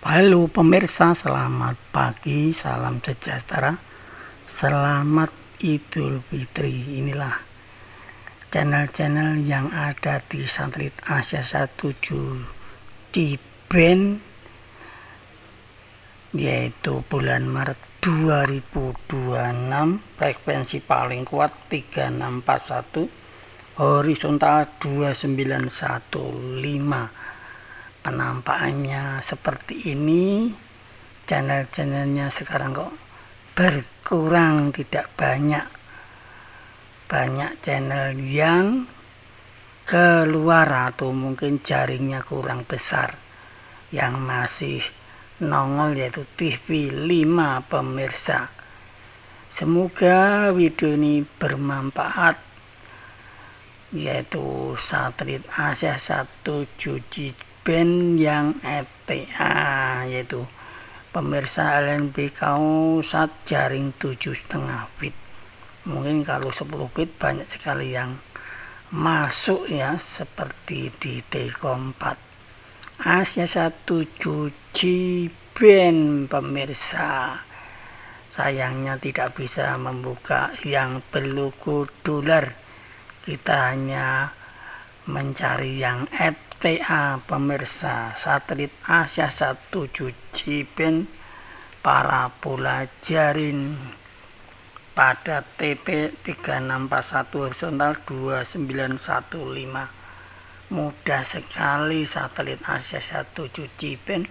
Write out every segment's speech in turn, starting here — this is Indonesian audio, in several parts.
Halo pemirsa, selamat pagi, salam sejahtera, selamat Idul Fitri. Inilah channel-channel yang ada di Satelit Asiasat 7 Cband, yaitu bulan Maret 2026, frekuensi paling kuat 3641, horizontal 2915. Penampakannya seperti ini. Channel-channelnya sekarang kok berkurang, tidak banyak channel yang keluar atau mungkin jaringnya kurang besar. Yang masih nongol yaitu TV 5 pemirsa. Semoga video ini bermanfaat, yaitu Satelit Asiasat 7 Cband yang Fta, yaitu pemirsa LNB kausat jaring 7,5 feet. Mungkin kalau 10 feet banyak sekali yang masuk ya, seperti di Telkom 4 Asiasat 7 Cband pemirsa. Sayangnya tidak bisa membuka yang berlogo dolar, kita hanya mencari yang Fta pemirsa. Satelit Asiasat 7 Cband parabolajaring pada TP 3641 horizontal 2915. Mudah sekali Satelit Asiasat 7 Cband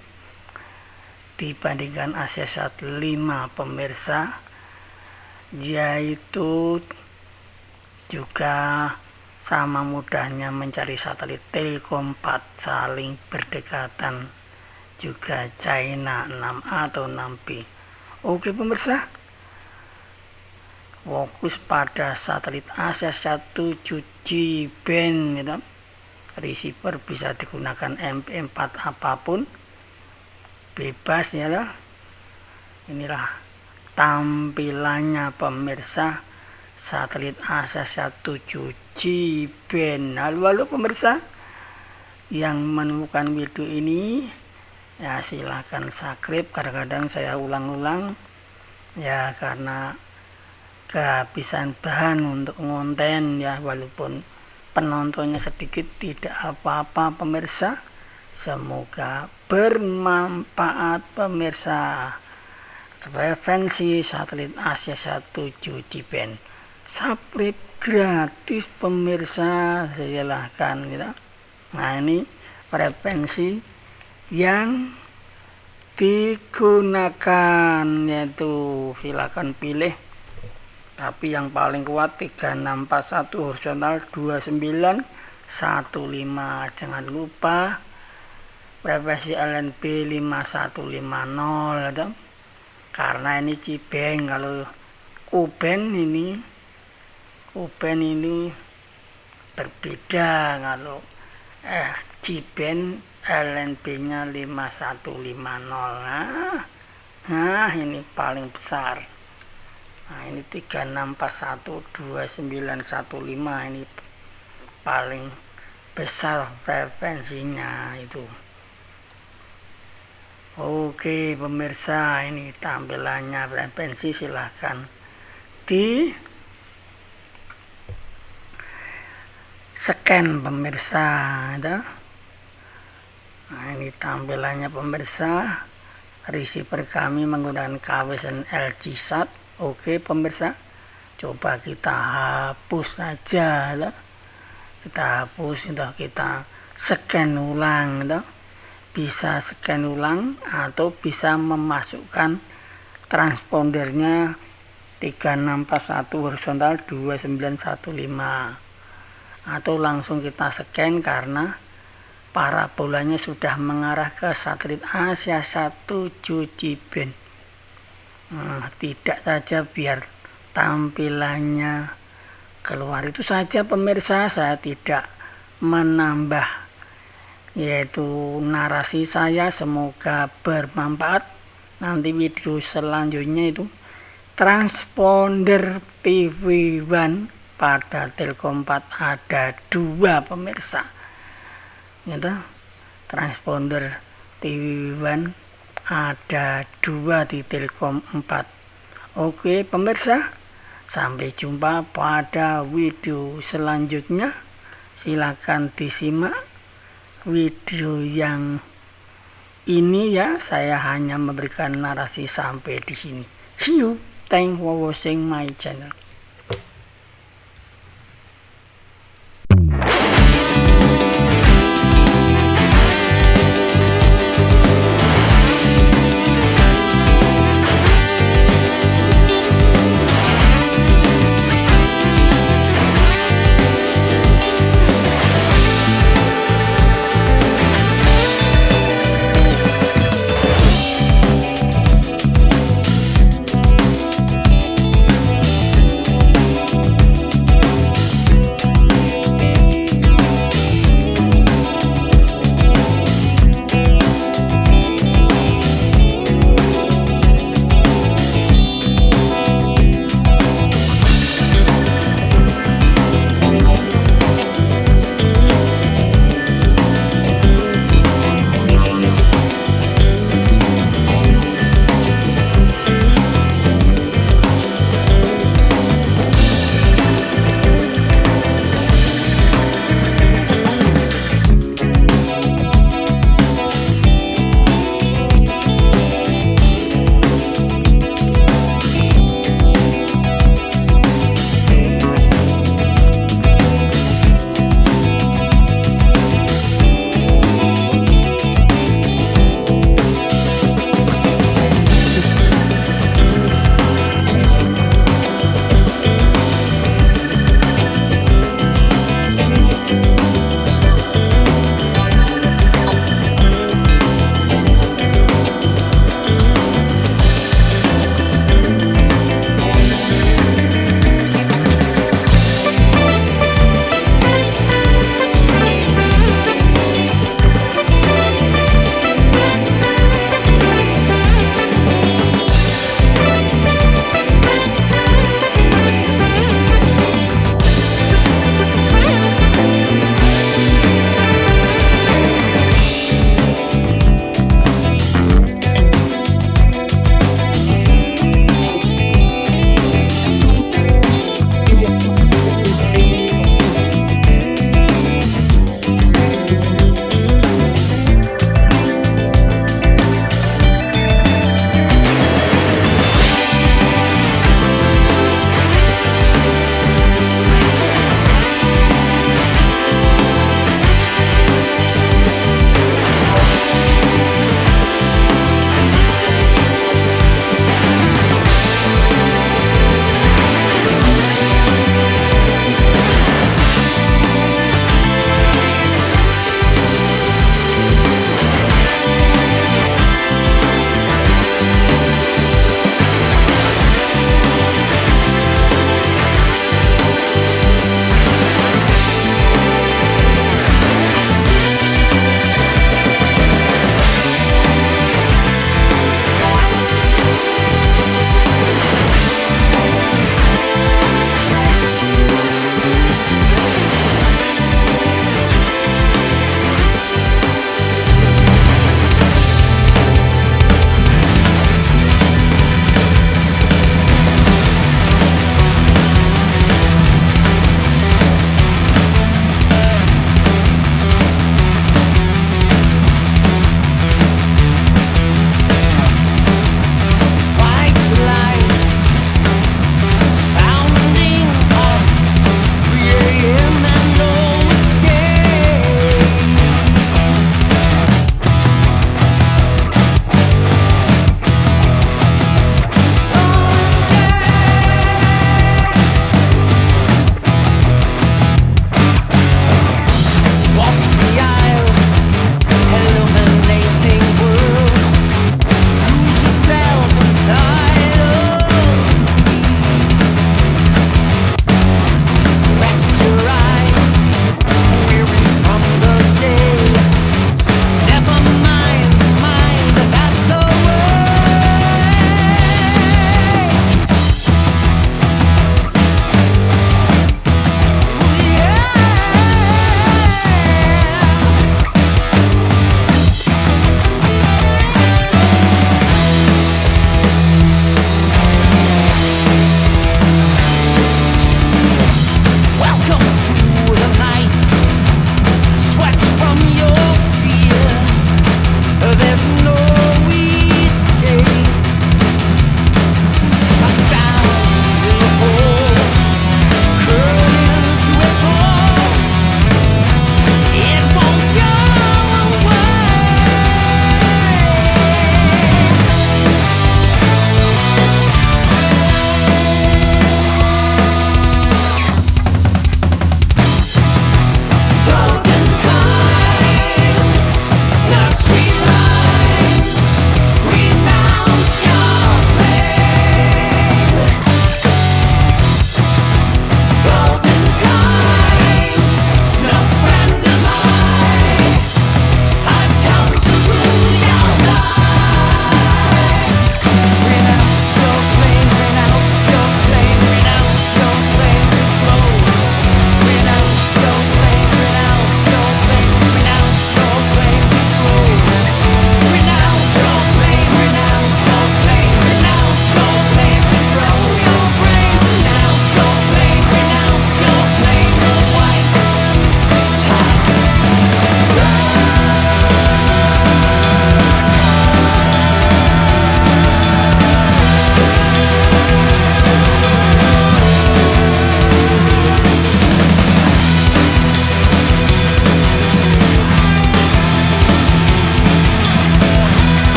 dibandingkan Asiasat 5 pemirsa, yaitu juga sama mudahnya mencari satelit Telkom 4 saling berdekatan, juga China 6A atau 6B. Oke pemirsa, fokus pada Satelit Asiasat 7 Cband gitu. Receiver bisa digunakan MP4 apapun, bebas ya lah. Inilah tampilannya pemirsa Satelit Asiasat 7 Cband. Halo pemirsa yang menemukan video ini, ya silahkan subscribe. Kadang-kadang saya ulang-ulang ya karena kehabisan bahan untuk konten ya, walaupun penontonnya sedikit tidak apa-apa pemirsa. Semoga bermanfaat pemirsa. Frekuensi Satelit Asiasat 7 Cband, subscribe gratis pemirsa, silahkan gitu. Nah ini frekuensi yang digunakan, yaitu silahkan pilih, tapi yang paling kuat 3641 horizontal 2915. Jangan lupa frekuensi LNB 5150 gitu. Karena ini Cband. Kalau Cband ini berbeda. Kalau Cband LNB nya 5150. Nah ini paling besar. Nah ini 3641 2915, ini paling besar frekuensinya itu. Oke pemirsa, ini tampilannya frekuensi, silahkan di scan pemirsa. Nah ini tampilannya pemirsa. Receiver kami menggunakan kawasan LGSat. Oke pemirsa, coba kita hapus saja lah. Kita hapus, kita scan ulang gitu. Bisa scan ulang atau bisa memasukkan transpondernya 3641 horizontal 2915, atau langsung kita scan karena parabolanya sudah mengarah ke Satelit Asiasat 7 Cband. Nah, tidak saja biar tampilannya keluar, itu saja pemirsa. Saya tidak menambah, yaitu narasi saya. Semoga bermanfaat. Nanti video selanjutnya itu transponder TV 1 pada Telkom 4 ada 2 pemirsa gitu. Transponder TV 1 ada 2 di Telkom 4. Oke pemirsa, sampai jumpa pada video selanjutnya. Silakan disimak video yang ini ya. Saya hanya memberikan narasi sampai di sini. See you. Thanks for watching my channel.